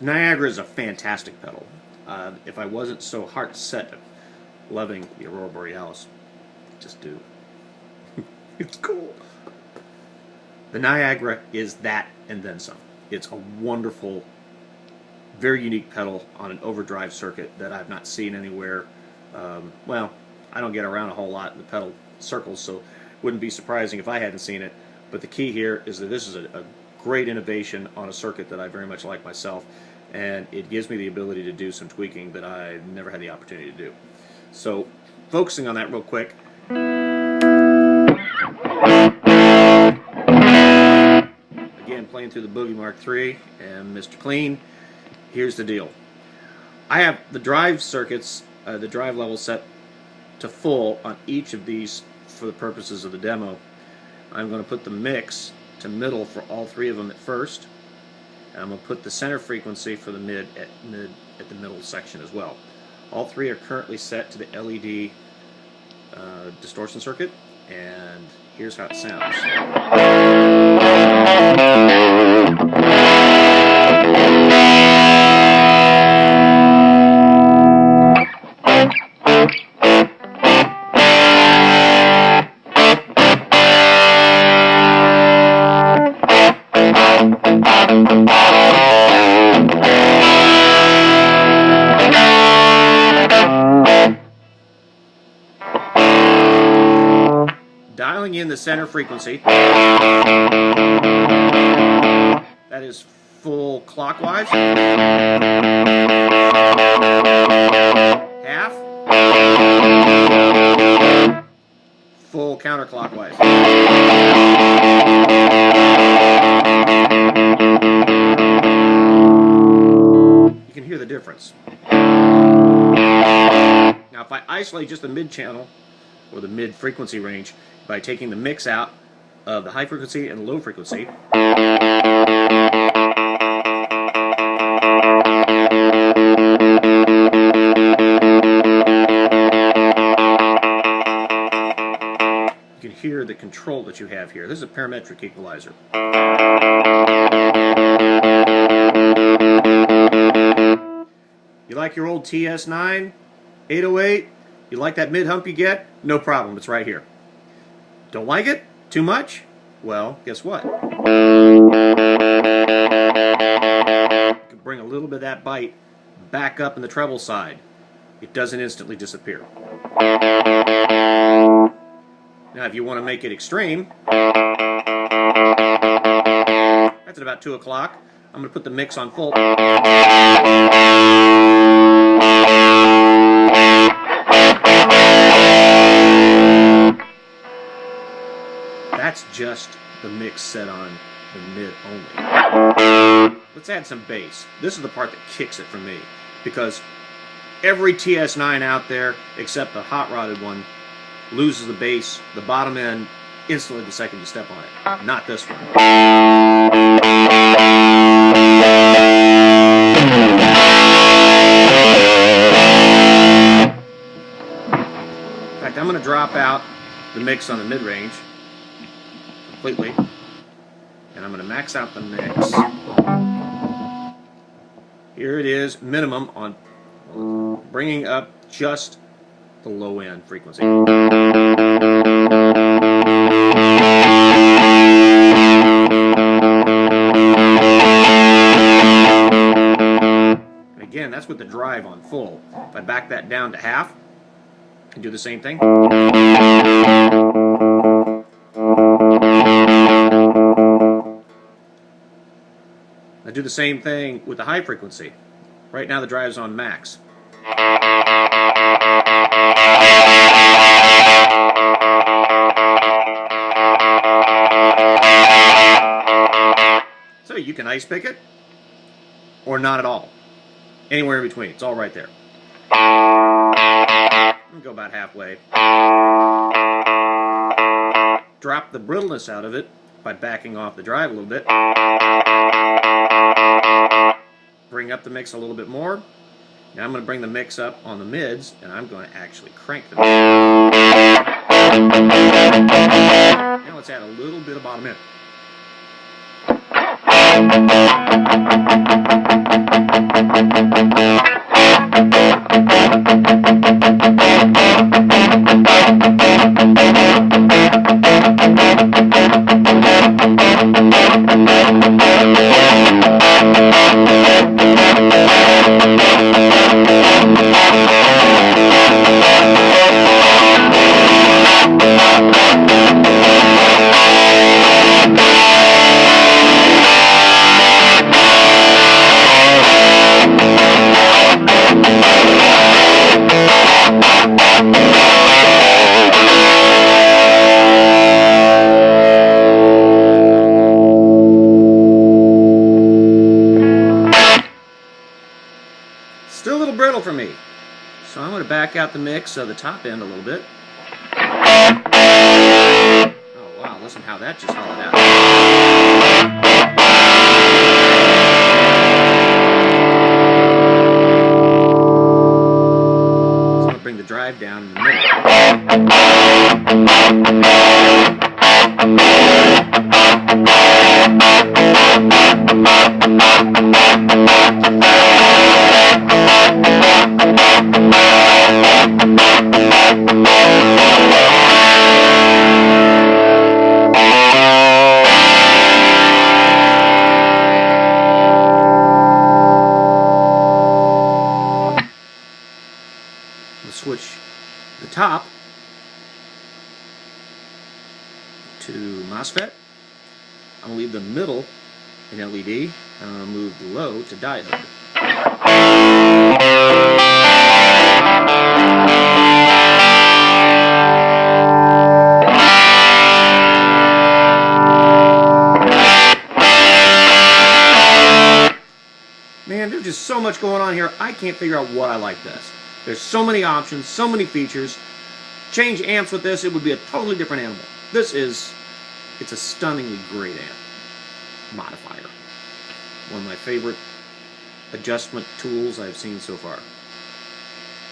Niagra is a fantastic pedal. If I wasn't so heart set of loving the Aurora Borealis, just do. It's cool. The Niagra is that and then some. It's a wonderful, very unique pedal on an overdrive circuit that I've not seen anywhere. Well, I don't get around a whole lot in the pedal circles, so it wouldn't be surprising if I hadn't seen it. But the key here is that this is a great innovation on a circuit that I very much like myself, and it gives me the ability to do some tweaking that I never had the opportunity to do. So, focusing on that real quick. Again, playing through the Boogie Mark III and Mr. Clean. Here's the deal. I have the drive circuits, the drive level set to full on each of these for the purposes of the demo. I'm going to put the mix to middle for all three of them at first. And I'm going to put the center frequency for the mid at the middle section as well. All three are currently set to the LED distortion circuit, and here's how it sounds. Dialing in the center frequency, that is full clockwise, half, full counterclockwise. You can hear the difference. Now if I isolate just the mid channel, or the mid frequency range, by taking the mix out of the high frequency and the low frequency, you can hear the control that you have here. This is a parametric equalizer. You like your old TS9 808? You like that mid hump you get? No problem, it's right here. Don't like it? Too much? Well, guess what? You can bring a little bit of that bite back up in the treble side. It doesn't instantly disappear. Now, if you want to make it extreme, that's at about 2 o'clock. I'm going to put the mix on full. That's just the mix set on the mid only. Let's add some bass. This is the part that kicks it for me, because every TS9 out there, except the hot rodded one, loses the bass, the bottom end, instantly the second you step on it. Not this one. In fact, I'm going to drop out the mix on the mid-range completely, and I'm going to max out the mix. Here it is, minimum on bringing up just the low end frequency. And again, that's with the drive on full. If I back that down to half and do the same thing. I do the same thing with the high frequency. Right now the drive's on max. So you can ice pick it, or not at all. Anywhere in between, it's all right there. I'm going to go about halfway. Drop the brittleness out of it by backing off the drive a little bit. Bring up the mix a little bit more. Now I'm going to bring the mix up on the mids, and I'm going to actually crank the mix. Now let's add a little bit of bottom end. little brittle for me. So I'm going to back out the mix of the top end a little bit. Oh wow, listen how that just hollowed out. So I'm going to bring the drive down in the middle. We'll switch the top to MOSFET. I'm going to leave the middle in LED, and I'm going to move the low to diode. Man, there's just so much going on here, I can't figure out what I like best. There's so many options, so many features. Change amps with this, it would be a totally different animal. It's a stunningly great amp modifier. One of my favorite adjustment tools I've seen so far.